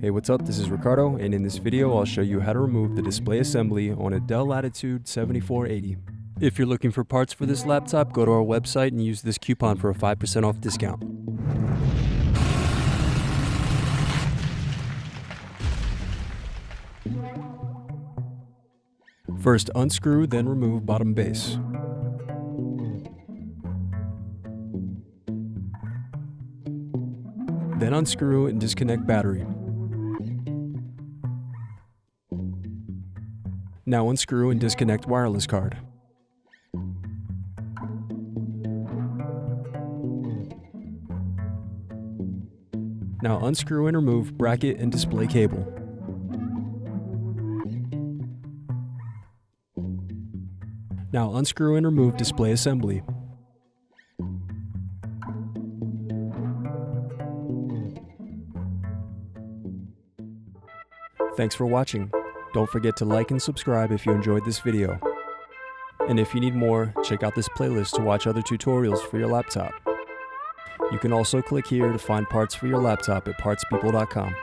Hey, what's up? This is Ricardo, and in this video I'll show you how to remove the display assembly on a Dell Latitude 7480. If you're looking for parts for this laptop, go to our website and use this coupon for a 5% off discount. First unscrew, then remove bottom base. Then unscrew and disconnect battery. Now unscrew and disconnect wireless card. Now unscrew and remove bracket and display cable. Now unscrew and remove display assembly. Thanks for watching. Don't forget to like and subscribe if you enjoyed this video. And if you need more, check out this playlist to watch other tutorials for your laptop. You can also click here to find parts for your laptop at partspeople.com.